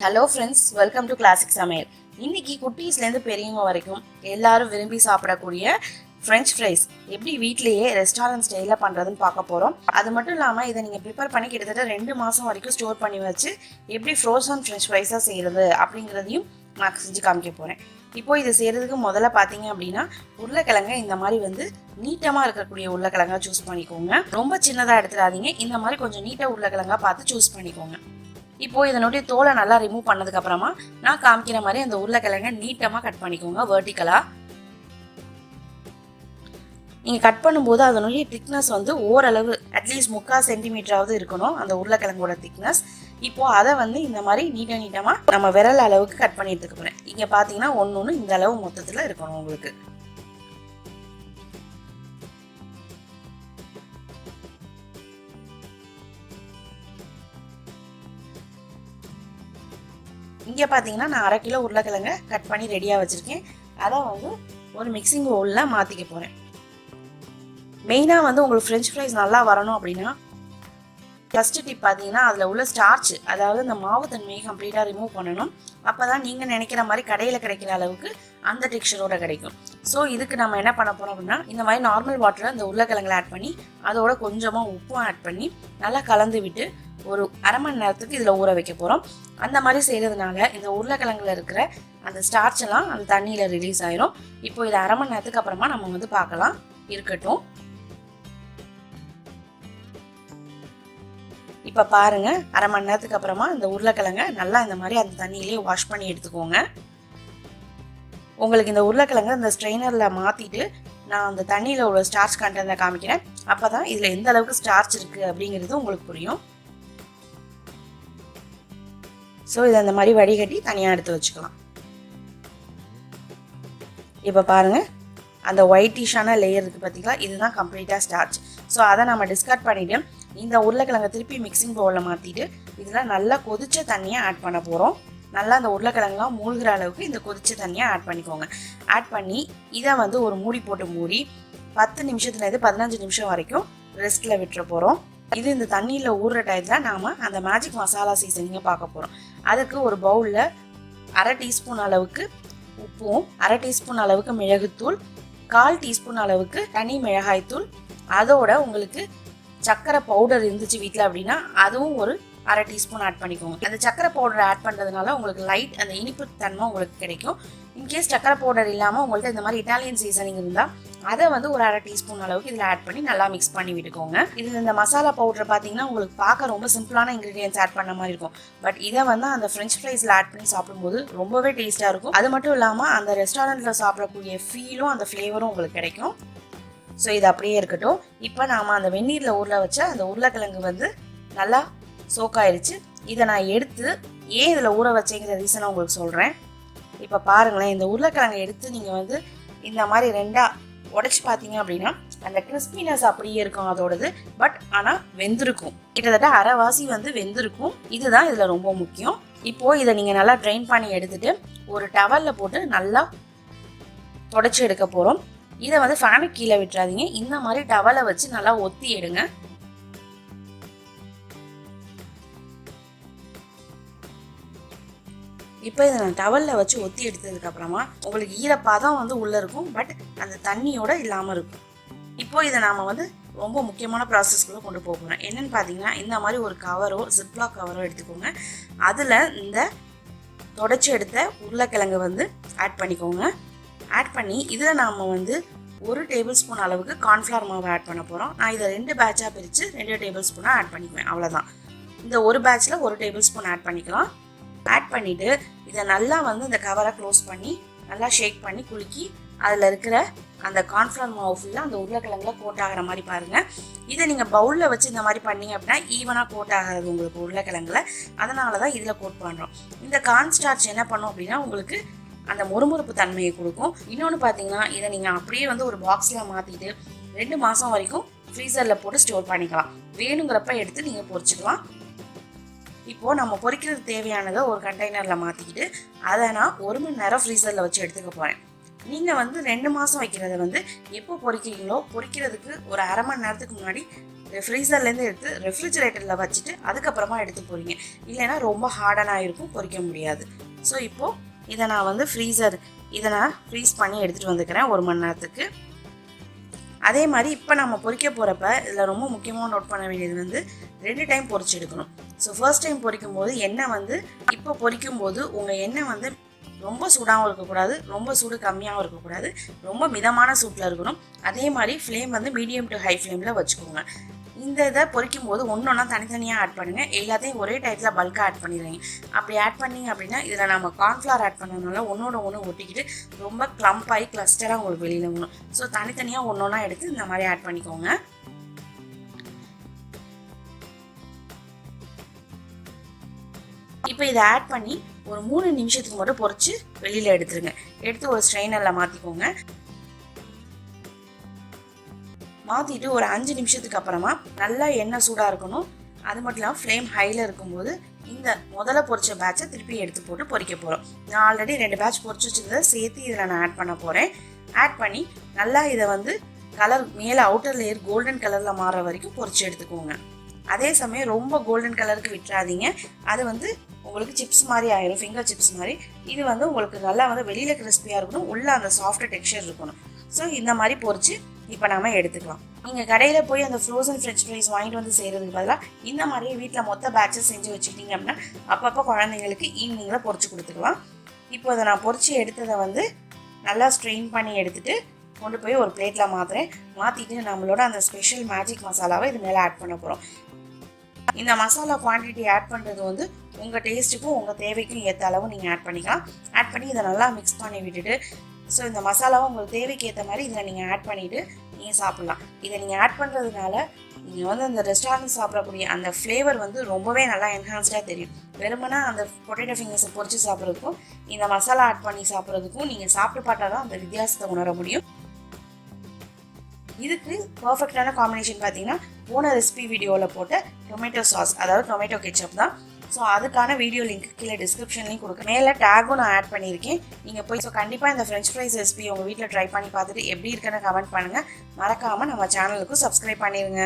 Hello friends, welcome to classic சமையல். இன்னைக்கு குட்டீஸ்லேருந்து பெரியவங்க வரைக்கும் எல்லாரும் விரும்பி சாப்பிடக்கூடிய ஃப்ரெஞ்ச் ஃப்ரைஸ் எப்படி வீட்லேயே ரெஸ்டாரண்ட் ஸ்டைலில் பண்ணுறதுன்னு பார்க்க போகிறோம். அது மட்டும் இல்லாமல் இதை நீங்கள் ப்ரிப்பேர் பண்ணி கிட்டத்தட்ட 2 மாதம் வரைக்கும் ஸ்டோர் பண்ணி வச்சு எப்படி ஃப்ரோசன் ஃப்ரெஞ்ச் ஃப்ரைஸாக செய்கிறது அப்படிங்கிறதையும் நான் செஞ்சு காமிக்க போகிறேன். இப்போது இது செய்கிறதுக்கு முதல்ல பார்த்தீங்க அப்படின்னா உருளைக்கிழங்க இந்த மாதிரி நீட்டமாக இருக்கக்கூடிய உருளைக்கிழங்கா சூஸ் பண்ணிக்கோங்க. ரொம்ப சின்னதாக எடுத்துடாதீங்க. இந்த மாதிரி கொஞ்சம் நீட்டாக உருளைக்கிழங்கா பார்த்து சூஸ் பண்ணிக்கோங்க. இப்போ இதனுடைய தோலை நல்லா ரிமூவ் பண்ணதுக்கு அப்புறமா நான் காமிக்கிற மாதிரி அந்த உருளைக்கிழங்க நீட்டமாக கட் பண்ணிக்கோங்க வெர்டிக்கலா. நீங்கள் கட் பண்ணும்போது அதனுடைய திக்னஸ் ஓரளவு அட்லீஸ்ட் 3/4 சென்டிமீட்டராவது இருக்கணும் அந்த உருளைக்கிழங்கோட திக்னஸ். இப்போ அதை இந்த மாதிரி நீட்டமாக நம்ம விரல் அளவுக்கு கட் பண்ணி எடுத்துக்க போகிறேன். இங்கே பார்த்தீங்கன்னா ஒன்று இந்த அளவு மொத்தத்தில் இருக்கணும் உங்களுக்கு. இங்கே பார்த்தீங்கன்னா நான் 1/2 கிலோ உருளைக்கிழங்க கட் பண்ணி ரெடியாக வச்சுருக்கேன். அதை ஒரு மிக்சிங் பவுலில் மாற்றிக்க போகிறேன். மெயினாக உங்களுக்கு ஃப்ரெஞ்ச் ஃப்ரைஸ் நல்லா வரணும் அப்படின்னா ஃபஸ்ட்டு டிப் பார்த்தீங்கன்னா அதில் உள்ள ஸ்டார்ச், அதாவது இந்த மாவு தன்மையை கம்ப்ளீட்டாக ரிமூவ் பண்ணணும். அப்போ தான் நீங்கள் நினைக்கிற மாதிரி கடையில் கிடைக்கிற அளவுக்கு அந்த டெக்ஸ்சரோட கிடைக்கும். ஸோ இதுக்கு நம்ம என்ன பண்ண போகிறோம் அப்படின்னா இந்த மாதிரி நார்மல் வாட்டரை அந்த உருளைக்கிழங்குல ஆட் பண்ணி அதோட கொஞ்சமாக உப்பும் ஆட் பண்ணி நல்லா கலந்து விட்டு ஒரு 1/2 மணி நேரத்துக்கு இதில் ஊற வைக்க போகிறோம். அந்த மாதிரி செய்கிறதுனால இந்த உருளைக்கிழங்குல இருக்கிற அந்த ஸ்டார்ச் எல்லாம் அந்த தண்ணியில் ரிலீஸ் ஆயிரும். இப்போ இதை 1/2 மணி நேரத்துக்கு அப்புறமா நம்ம பார்க்கலாம். இருக்கட்டும். இப்போ பாருங்க, 1/2 மணி நேரத்துக்கு அப்புறமா இந்த உருளைக்கிழங்க நல்லா இந்த மாதிரி அந்த தண்ணியிலேயே வாஷ் பண்ணி எடுத்துக்கோங்க. உங்களுக்கு இந்த உருளைக்கிழங்க இந்த ஸ்ட்ரெயினரில் மாற்றிட்டு நான் அந்த தண்ணியில் உள்ள ஸ்டார்ச் கண்டென்ட்டை காமிக்கிறேன். அப்போ தான் இதில் எந்த அளவுக்கு ஸ்டார்ச் இருக்குது அப்படிங்கிறது உங்களுக்கு புரியும். ஸோ இதை அந்த மாதிரி வடிகட்டி தனியாக எடுத்து வச்சுக்கலாம். இப்போ பாருங்கள், அந்த ஒயிட்டிஷான லேயர் இருக்குது பார்த்தீங்களா, இதுதான் கம்ப்ளீட்டாக ஸ்டார்ச். ஸோ அதை நம்ம டிஸ்கார்ட் பண்ணிவிட்டு இந்த உருளைக்கிழங்கை திருப்பி மிக்சிங் பவுலில் மாற்றிட்டு இதில் நல்லா கொதிச்ச தண்ணியை ஆட் பண்ண போகிறோம். நல்லா அந்த உருளைக்கிழங்குலாம் மூழ்கிற அளவுக்கு இந்த கொதிச்ச தண்ணியை ஆட் பண்ணிக்கோங்க. ஆட் பண்ணி இதை ஒரு மூடி போட்டு மூடி 10 நிமிஷத்துலேருந்து 15 நிமிஷம் வரைக்கும் ரெஸ்ட்டில் விட்டுற போகிறோம். இது இந்த தண்ணியில் ஊறுற டயத்தில் நாம் அந்த மேஜிக் மசாலா சீசனிங்கை பார்க்க போகிறோம். அதுக்கு ஒரு பவுலில் 1/2 டீஸ்பூன் அளவுக்கு உப்பும் 1/2 டீஸ்பூன் அளவுக்கு மிளகுத்தூள், 1/4 டீஸ்பூன் அளவுக்கு தனி மிளகாய்த்தூள், அதோட உங்களுக்கு சர்க்கரை பவுடர் இருந்துச்சு வீட்டில் அப்படின்னா அதுவும் ஒரு 1/2 டீஸ்பூன் ஆட் பண்ணிக்கோங்க. அந்த சர்க்கரை பவுடர் ஆட் பண்ணுறதுனால உங்களுக்கு லைட் அந்த இனிப்பு தன்மை உங்களுக்கு கிடைக்கும். இன்கேஸ் சர்க்கரை பவுடர் இல்லாமல் உங்கள்கிட்ட இந்த மாதிரி இட்டாலியன் சீசனிங் இருந்தால் அதை ஒரு 1/2 டீஸ்பூன் அளவுக்கு இதில் ஆட் பண்ணி நல்லா மிக்ஸ் பண்ணி விட்டுக்கோங்க. இதில் இந்த மசாலா பவுடர் பார்த்தீங்கன்னா உங்களுக்கு பார்க்க ரொம்ப சிம்பிளான இன்க்ரீடியன்ஸ் ஆட் பண்ண மாதிரி இருக்கும். பட் இதை அந்த ஃப்ரெஞ்ச் ஃப்ரைஸில் ஆட் பண்ணி சாப்பிடும்போது ரொம்பவே டேஸ்ட்டாக இருக்கும். அது மட்டும் இல்லாமல் அந்த ரெஸ்டாரண்ட்டில் சாப்பிடக்கூடிய ஃபீலும் அந்த ஃப்ளேவரும் உங்களுக்கு கிடைக்கும். ஸோ இது அப்படியே இருக்கட்டும். இப்போ நாம் அந்த வெந்நீரில் ஊற வச்ச அந்த உருளைக்கிழங்கு நல்லா சோக்காயிருச்சு. இதை நான் எடுத்து ஏன் இதில் ஊற வச்சேங்கிற ரீசனை உங்களுக்கு சொல்கிறேன். இப்போ பாருங்களேன், இந்த உருளைக்கிழங்கை எடுத்து நீங்கள் இந்த மாதிரி 2ஆக உடைச்சி பார்த்தீங்க அப்படின்னா அந்த கிறிஸ்பினஸ் அப்படியே இருக்கும் அதோடது. பட் ஆனால் வெந்திருக்கும், கிட்டத்தட்ட அரைவாசி வெந்திருக்கும். இதுதான் இதில் ரொம்ப முக்கியம். இப்போது இதை நீங்கள் நல்லா ட்ரைன் பண்ணி எடுத்துகிட்டு ஒரு டவலில் போட்டு நல்லா தொடச்சி எடுக்க போகிறோம். இதை ஃபேனுக்கு கீழே விட்டுறாதீங்க. இந்த மாதிரி டவலை வச்சு நல்லா ஒத்தி எடுங்க. இப்போ இதை நான் டவலில் வச்சு ஒத்தி எடுத்ததுக்கப்புறமா உங்களுக்கு ஈரப்பாதம் உள்ளே இருக்கும். பட் அந்த தண்ணியோட இல்லாமல் இருக்கும். இப்போ இதை நாம் ரொம்ப முக்கியமான ப்ராசஸ்க்குள்ளே கொண்டு போக போகிறோம். என்னென்னு பார்த்தீங்கன்னா இந்த மாதிரி ஒரு கவரோ ஜிப்லாக் கவரோ எடுத்துக்கோங்க. அதில் இந்த தொடச்சி எடுத்த உருளைக்கிழங்கு ஆட் பண்ணிக்கோங்க. ஆட் பண்ணி இதில் நாம் 1 டேபிள் ஸ்பூன் அளவுக்கு கார்ன்ஃப்ளவர் மாவு ஆட் பண்ண போகிறோம். நான் இதை 2 பேட்சாக பிரித்து 2 டேபிள் ஸ்பூனாக ஆட் பண்ணிக்குவேன். அவ்வளோதான். இந்த ஒரு பேட்சில் 1 டேபிள் ஸ்பூன் ஆட் பண்ணிக்கலாம். ஆட் பண்ணிவிட்டு இதை நல்லா இந்த கவரை க்ளோஸ் பண்ணி நல்லா ஷேக் பண்ணி குலுக்கி அதில் இருக்கிற அந்த கார்ன்ஃப்ளவர் மாவு ஃபுல்லாக அந்த உருளைக்கிழங்குல கோட் ஆகிற மாதிரி பாருங்கள். இதை நீங்கள் பவுலில் வச்சு இந்த மாதிரி பண்ணிங்க அப்படின்னா ஈவனாக கோட் ஆகிறது உங்களுக்கு உருளைக்கிழங்குல. அதனால தான் இதில் கோட் பண்ணுறோம். இந்த கார்ன் ஸ்டார்ச் என்ன பண்ணோம் அப்படின்னா உங்களுக்கு அந்த மொறுமொறுப்பு தன்மையை கொடுக்கும். இன்னொன்று பார்த்தீங்கன்னா இதை நீங்கள் அப்படியே ஒரு பாக்ஸில் மாற்றிட்டு 2 மாதம் வரைக்கும் ஃப்ரீசரில் போட்டு ஸ்டோர் பண்ணிக்கலாம். வேணுங்கிறப்ப எடுத்து நீங்கள் பொரிச்சுக்கலாம். இப்போது நம்ம பொரிக்கிறதுக்கு தேவையானதை ஒரு கண்டெய்னரில் மாற்றிக்கிட்டு அதை நான் 1 மணி நேரம் ஃப்ரீசரில் வச்சு எடுத்துக்க போகிறேன். நீங்கள் 2 மாதம் வைக்கிறத எப்போ பொரிக்கிறீங்களோ பொரிக்கிறதுக்கு ஒரு 1/2 மணி நேரத்துக்கு முன்னாடி ஃப்ரீசர்லேருந்து எடுத்து ரெஃப்ரிஜரேட்டரில் வச்சுட்டு அதுக்கப்புறமா எடுத்து போகிறீங்க, இல்லைன்னா ரொம்ப ஹார்டனாக இருக்கும், பொரிக்க முடியாது. ஸோ இப்போது இதை நான் வந்து இதை நான் ஃப்ரீஸ் பண்ணி எடுத்துகிட்டு வந்துக்கிறேன் 1 மணி நேரத்துக்கு. அதே மாதிரி இப்போ நம்ம பொரிக்க போகிறப்ப இதில் ரொம்ப முக்கியமாக நோட் பண்ண வேண்டியது வந்து 2 டைம் பொரிச்சு எடுக்கணும். ஸோ ஃபர்ஸ்ட் டைம் பொரிக்கும் போது எண்ணெய் வந்து இப்போ பொரிக்கும் போது உங்கள் எண்ணெய் வந்து ரொம்ப சூடாகவும் இருக்கக்கூடாது, ரொம்ப சூடு கம்மியாகவும் இருக்கக்கூடாது, ரொம்ப மிதமான சூட்டில் இருக்கணும். அதே மாதிரி ஃப்ளேம் வந்து மீடியம் டு ஹை ஃப்ளேமில் வச்சுக்கோங்க. இந்த இதை பொரிக்கும் போது ஒன்றொன்னா தனித்தனியாக ஆட் பண்ணுங்கள், எல்லாத்தையும் ஒரே டயத்தில் பல்காக ஆட் பண்ணிடுறீங்க. அப்படி ஆட் பண்ணிங்க அப்படின்னா இதில் நம்ம கார்ன்ஃப்ளவர் ஆட் பண்ணதுனால ஒன்றோட ஒன்று ஒட்டிக்கிட்டு ரொம்ப க்ளம்ப் ஆகி கிளஸ்டராக உங்களுக்கு வெளியில் வரும். ஸோ தனித்தனியாக ஒன்றொன்னா எடுத்து இந்த மாதிரி ஆட் பண்ணிக்கோங்க. இப்போ இதை ஆட் பண்ணி ஒரு 3 நிமிஷத்துக்கு மட்டும் பொரிச்சு வெளியில் எடுத்துருங்க. எடுத்து ஒரு ஸ்ட்ரெயினரில் மாற்றிக்கோங்க. மாற்றிட்டு ஒரு 5 நிமிஷத்துக்கு அப்புறமா நல்லா எண்ணெய் சூடாக இருக்கணும். அது மட்டும் இல்லாமல் ஃப்ளேம் ஹையில் இருக்கும்போது இந்த முதல்ல பொரிச்ச பேட்சை திருப்பி எடுத்து போட்டு பொரிக்க போகிறோம். நான் ஆல்ரெடி 2 பேட்ச் பொரிச்சு வச்சுருந்ததை சேர்த்து இதில் நான் ஆட் பண்ண போகிறேன். ஆட் பண்ணி நல்லா இதை வந்து கலர் மேலே அவுட்டர் லேயர் கோல்டன் கலரில் மாறுற வரைக்கும் பொரிச்சு எடுத்துக்கோங்க. அதே சமயம் ரொம்ப கோல்டன் கலருக்கு விட்டுறாதீங்க, அது வந்து உங்களுக்கு சிப்ஸ் மாதிரி ஆயிரும், ஃபிங்கர் சிப்ஸ் மாதிரி. இது வந்து உங்களுக்கு நல்லா வந்து வெளியில் கிறிஸ்பியாக இருக்கணும், உள்ளே அந்த சாஃப்ட் டெக்ஸ்சர் இருக்கணும். ஸோ இந்த மாதிரி பொரிச்சு இப்போ நம்ம எடுத்துக்கலாம். நீங்கள் கடையில் போய் அந்த ஃப்ரோசன் ஃப்ரெஞ்ச் ஃப்ரைஸ் வாங்கிட்டு வந்து செய்கிறதுக்கு பதிலாக இந்த மாதிரியே வீட்டில் மொத்த பேட்சஸ் செஞ்சு வச்சுக்கிட்டீங்க அப்படின்னா அப்பப்போ குழந்தைங்களுக்கு ஈவினிங்கில் பொரிச்சு கொடுத்துக்கலாம். இப்போ அதை நான் பொரிச்சு எடுத்ததை வந்து நல்லா ஸ்ட்ரெயின் பண்ணி எடுத்துகிட்டு கொண்டு போய் ஒரு பிளேட்டில் மாற்றிட்டு நம்மளோட அந்த ஸ்பெஷல் மேஜிக் மசாலாவை இது மேலே ஆட் பண்ண போகிறோம். இந்த மசாலா குவான்டிட்டி ஆட் பண்ணுறது வந்து உங்கள் டேஸ்ட்டுக்கும் உங்கள் தேவைக்கும் ஏற்ற அளவு நீங்கள் ஆட் பண்ணிக்கலாம். ஆட் பண்ணி இதை நல்லா மிக்ஸ் பண்ணி விட்டுட்டு ஸோ இந்த மசாலாவை உங்களுக்கு தேவைக்கு ஏற்ற மாதிரி இதில் நீங்கள் ஆட் பண்ணிவிட்டு நீங்கள் சாப்பிட்லாம். இதை நீங்கள் ஆட் பண்ணுறதுனால நீங்கள் வந்து அந்த ரெஸ்டாரண்ட் சாப்பிடக்கூடிய அந்த ஃப்ளேவர் வந்து ரொம்பவே நல்லா என்ஹான்ஸ்டாக தெரியும். வெறுமனா அந்த பொட்டேட்டோ ஃபிங்கர்ஸை பொரிச்சு சாப்பிட்றதுக்கும் இந்த மசாலா ஆட் பண்ணி சாப்பிட்றதுக்கும் நீங்கள் சாப்பிட்டு பார்த்தா தான் அந்த வித்தியாசத்தை உணர முடியும். இதுக்கு பர்ஃபெக்டான காம்பினேஷன் பார்த்தீங்கன்னா போன ரெசிபி வீடியோவில் போட்ட டொமேட்டோ சாஸ், அதாவது டொமேட்டோ கெச்சப் தான். ஸோ அதுக்கான வீடியோ லிங்க் கீழே டிஸ்கிரிப்ஷன்லையும் கொடுக்குறேன். மேலே டேகும் நான் ஆட் பண்ணியிருக்கேன், நீங்கள் போய் ஸோ கண்டிப்பாக இந்த ஃப்ரெஞ்ச் ஃப்ரைஸ் ரெசிபி உங்கள் வீட்டில் ட்ரை பண்ணி பார்த்துட்டு எப்படி இருக்குன்னு கமெண்ட் பண்ணுங்கள். மறக்காமல் நம்ம சேனலுக்கும் சப்ஸ்கிரைப் பண்ணிடுங்க.